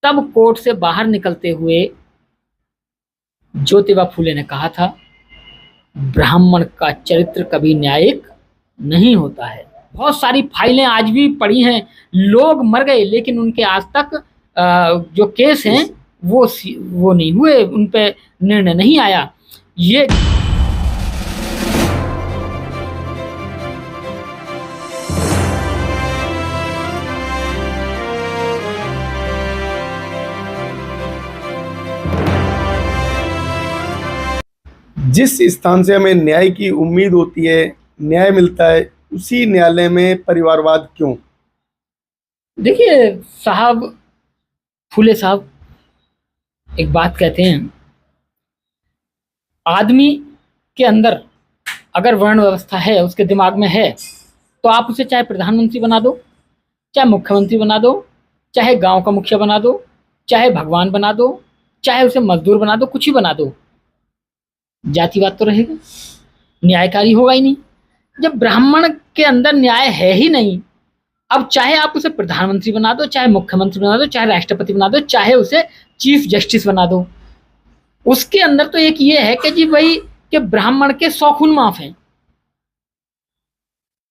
तब कोर्ट से बाहर निकलते हुए ज्योतिबा फूले ने कहा था, ब्राह्मण का चरित्र कभी न्यायिक नहीं होता है। बहुत सारी फाइलें आज भी पड़ी हैं, लोग मर गए लेकिन उनके आज तक जो केस हैं वो नहीं हुए, उन पे निर्णय नहीं आया। ये जिस स्थान से हमें न्याय की उम्मीद होती है, न्याय मिलता है, उसी न्यायालय में परिवारवाद क्यों? देखिए साहब, फूले साहब एक बात कहते हैं, आदमी के अंदर अगर वर्ण व्यवस्था है, उसके दिमाग में है, तो आप उसे चाहे प्रधानमंत्री बना दो, चाहे मुख्यमंत्री बना दो, चाहे गांव का मुखिया बना दो, चाहे भगवान बना दो, चाहे उसे मजदूर बना दो, कुछ ही बना दो, जातिवाद तो रहेगा, न्यायकारी होगा ही नहीं। जब ब्राह्मण के अंदर न्याय है ही नहीं, अब चाहे आप उसे प्रधानमंत्री बना दो, चाहे मुख्यमंत्री बना दो, चाहे राष्ट्रपति बना दो, चाहे उसे चीफ जस्टिस बना दो, उसके अंदर तो एक ये है कि जी भाई कि ब्राह्मण के 100 खून माफ हैं,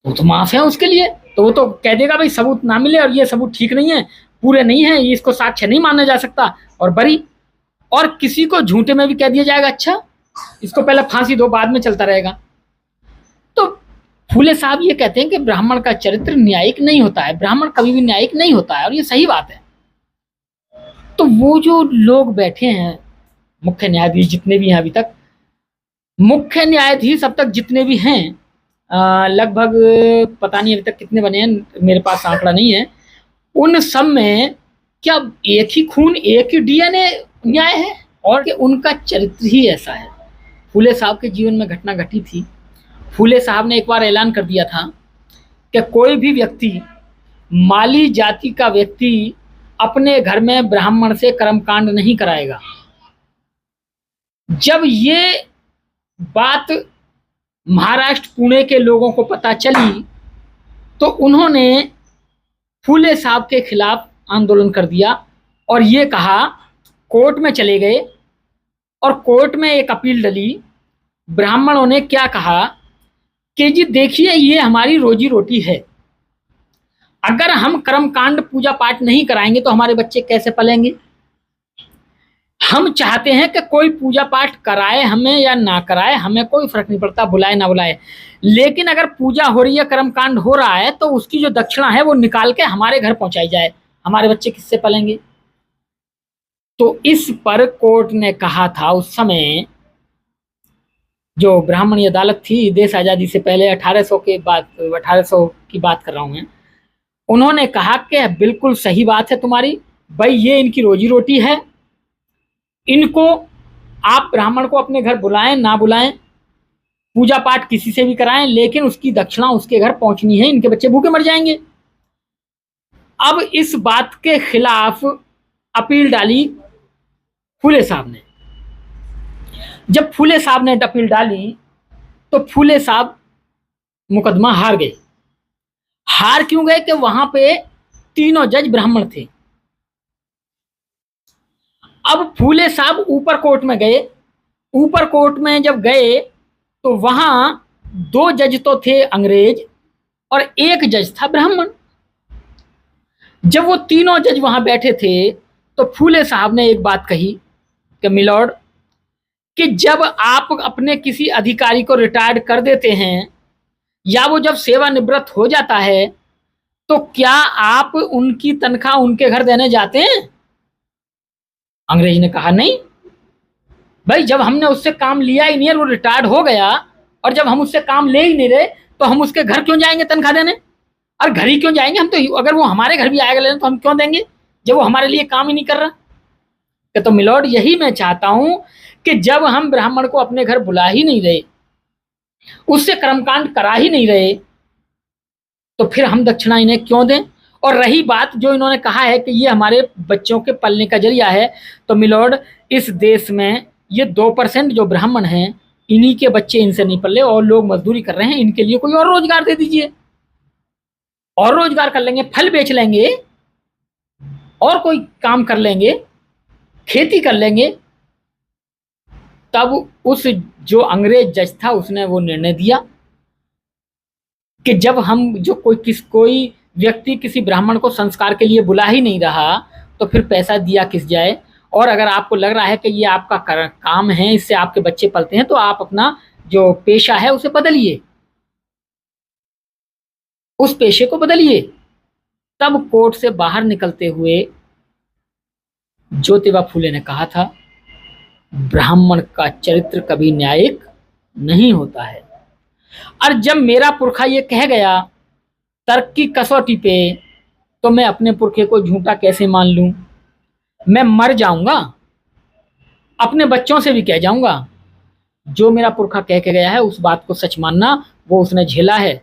वो तो माफ है उसके लिए, तो वो तो कह देगा भाई सबूत ना मिले और ये सबूत ठीक नहीं है, पूरे नहीं है, ये इसको साक्ष्य नहीं माना जा सकता, और बरी। और किसी को झूठे में भी कह दिया जाएगा, अच्छा इसको पहले फांसी दो, बाद में चलता रहेगा। तो फूले साहब ये कहते हैं कि ब्राह्मण का चरित्र न्यायिक नहीं होता है, ब्राह्मण कभी भी न्यायिक नहीं होता है, और ये सही बात है। तो वो जो लोग बैठे हैं, मुख्य न्यायाधीश जितने भी हैं अभी तक, मुख्य न्यायाधीश अब तक जितने भी हैं, लगभग पता नहीं अभी तक कितने बने हैं, मेरे पास आंकड़ा नहीं है, उन सब में क्या एक ही खून, एक ही डीएनए न्याय है, और कि उनका चरित्र ही ऐसा है। फूले साहब के जीवन में घटना घटी थी। फूले साहब ने एक बार ऐलान कर दिया था कि कोई भी व्यक्ति, माली जाति का व्यक्ति अपने घर में ब्राह्मण से कर्मकांड नहीं कराएगा। जब ये बात महाराष्ट्र पुणे के लोगों को पता चली तो उन्होंने फूले साहब के खिलाफ आंदोलन कर दिया और ये कहा, कोर्ट में चले गए और कोर्ट में एक अपील डली। ब्राह्मणों ने क्या कहा कि जी देखिए, ये हमारी रोजी रोटी है, अगर हम कर्मकांड पूजा पाठ नहीं कराएंगे तो हमारे बच्चे कैसे पलेंगे। हम चाहते हैं कि कोई पूजा पाठ कराए हमें या ना कराए, हमें कोई फर्क नहीं पड़ता, बुलाए ना बुलाए, लेकिन अगर पूजा हो रही है, कर्मकांड हो रहा है, तो उसकी जो दक्षिणा है वो निकाल के हमारे घर पहुंचाई जाए, हमारे बच्चे किससे पलेंगे। तो इस पर कोर्ट ने कहा था उस समय, जो ब्राह्मणी अदालत थी, देश आजादी से पहले 1800 के बाद, 1800 की बात कर रहा हूं मैं, उन्होंने कहा कि बिल्कुल सही बात है तुम्हारी, भाई ये इनकी रोजी रोटी है, इनको आप ब्राह्मण को अपने घर बुलाएं ना बुलाएं, पूजा पाठ किसी से भी कराएं, लेकिन उसकी दक्षिणा उसके घर पहुंचनी है, इनके बच्चे भूखे मर जाएंगे। अब इस बात के खिलाफ अपील डाली फूले साहब ने। जब फूले साहब ने अपील डाली तो फूले साहब मुकदमा हार गए। हार क्यों गए? कि वहां पे तीनों जज ब्राह्मण थे। अब फूले साहब ऊपर कोर्ट में गए। ऊपर कोर्ट में जब गए तो वहां 2 जज तो थे अंग्रेज और 1 जज था ब्राह्मण। जब वो तीनों जज वहां बैठे थे तो फूले साहब ने एक बात कही कि मिलॉर्ड, कि जब आप अपने किसी अधिकारी को रिटायर्ड कर देते हैं या वो जब सेवानिवृत्त हो जाता है तो क्या आप उनकी तनख्वाह उनके घर देने जाते हैं? अंग्रेज ने कहा नहीं भाई, जब हमने उससे काम लिया ही नहीं है, वो रिटायर्ड हो गया, और जब हम उससे काम ले ही नहीं रहे तो हम उसके घर क्यों जाएंगे तनख्वाह देने? और घर ही क्यों जाएंगे हम? तो अगर वो हमारे घर भी आएगा लेने तो हम क्यों देंगे जब वो हमारे लिए काम ही नहीं कर रहा। तो मिलॉर्ड, यही मैं चाहता हूं कि जब हम ब्राह्मण को अपने घर बुला ही नहीं रहे, उससे कर्मकांड करा ही नहीं रहे, तो फिर हम दक्षिणा इन्हें क्यों दें? और रही बात जो इन्होंने कहा है कि ये हमारे बच्चों के पलने का जरिया है, तो मिलॉर्ड, इस देश में ये 2% जो ब्राह्मण हैं, इन्हीं के बच्चे इनसे नहीं पल्ले, और लोग मजदूरी कर रहे हैं, इनके लिए कोई और रोजगार दे दीजिए, और रोजगार कर लेंगे, फल बेच लेंगे। और कोई काम कर लेंगे, खेती कर लेंगे, तब उस जो अंग्रेज जज था उसने वो निर्णय दिया कि जब हम जो कोई व्यक्ति किसी ब्राह्मण को संस्कार के लिए बुला ही नहीं रहा, तो फिर पैसा दिया किस जाए। और अगर आपको लग रहा है कि ये आपका काम है, इससे आपके बच्चे पलते हैं, तो आप अपना जो पेशा है उसे बदलिए, उस पेशे को बदलिए। तब कोर्ट से बाहर निकलते हुए ज्योतिबा फूले ने कहा था, ब्राह्मण का चरित्र कभी न्यायिक नहीं होता है। और जब मेरा पुरखा ये कह गया तर्क की कसौटी पे, तो मैं अपने पुरखे को झूठा कैसे मान लूं? मैं मर जाऊंगा, अपने बच्चों से भी कह जाऊंगा, जो मेरा पुरखा कह के गया है उस बात को सच मानना वो उसने झेला है।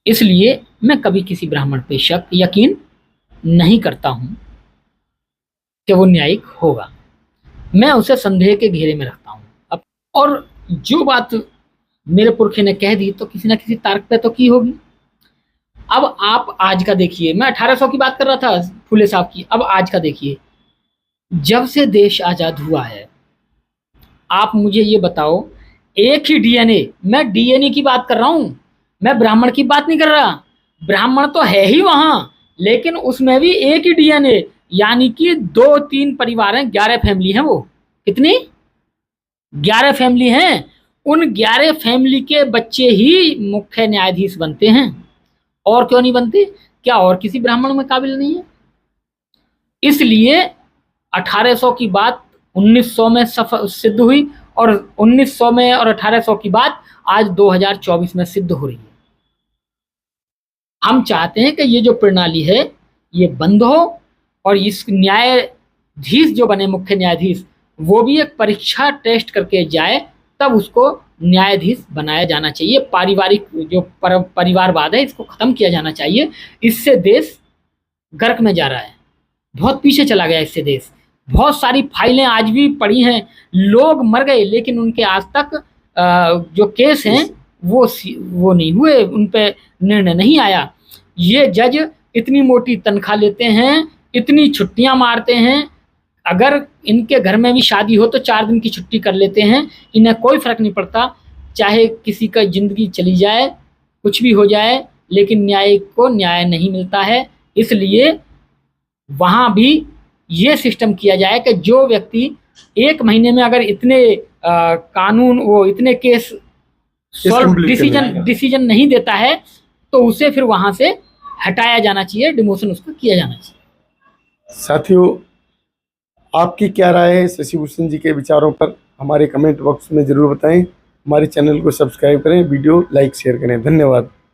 इसलिए मैं कभी किसी ब्राह्मण पे शक यकीन नहीं करता हूं कि वो न्यायिक होगा, मैं उसे संदेह के घेरे में रखता हूं। और जो बात मेरे पुरखे ने कह दी तो किसी ना किसी तर्क पे तो की होगी। अब आप आज का देखिए, मैं 1800 की बात कर रहा था फूले साहब की, अब आज का देखिए। जब से देश आजाद हुआ है, आप मुझे ये बताओ, एक ही डीएनए, मैं डीएनए की बात कर रहा हूं, मैं ब्राह्मण की बात नहीं कर रहा। ब्राह्मण तो है ही वहां, लेकिन उसमें भी एक ही डीएनए, यानी कि 2-3 परिवार हैं, 11 फैमिली हैं। वो कितनी? 11 फैमिली हैं। उन 11 फैमिली के बच्चे ही मुख्य न्यायाधीश बनते हैं। और क्यों नहीं बनते? क्या और किसी ब्राह्मण में काबिल नहीं है? इसलिए 1800 की बात 1900 में सिद्ध हुई, और 1900 में और 1800 की बात आज 2024 में सिद्ध हो रही है। हम चाहते हैं कि ये जो प्रणाली है ये बंद हो, और इस न्यायाधीश जो बने मुख्य न्यायाधीश, वो भी एक परीक्षा टेस्ट करके जाए, तब उसको न्यायाधीश बनाया जाना चाहिए। पारिवारिक जो परिवारवाद है इसको खत्म किया जाना चाहिए। इससे देश गर्क में जा रहा है, बहुत पीछे चला गया इससे देश। बहुत सारी फाइलें आज भी पड़ी हैं, लोग मर गए लेकिन उनके आज तक जो केस हैं वो नहीं हुए, उन पे निर्णय नहीं आया। ये जज इतनी मोटी तनख्वाह लेते हैं, इतनी छुट्टियां मारते हैं, अगर इनके घर में भी शादी हो तो 4 दिन की छुट्टी कर लेते हैं, इन्हें कोई फर्क नहीं पड़ता, चाहे किसी का जिंदगी चली जाए, कुछ भी हो जाए, लेकिन न्यायिक को न्याय नहीं मिलता है। इसलिए वहाँ भी ये सिस्टम किया जाए कि जो व्यक्ति 1 महीने में अगर इतने इतने केस डिसीजन नहीं देता है, तो उसे फिर वहाँ से हटाया जाना चाहिए, डिमोशन उसका किया जाना चाहिए। साथियों, आपकी क्या राय है शशिभूषण जी के विचारों पर? हमारे कमेंट बॉक्स में ज़रूर बताएं। हमारे चैनल को सब्सक्राइब करें, वीडियो लाइक शेयर करें। धन्यवाद।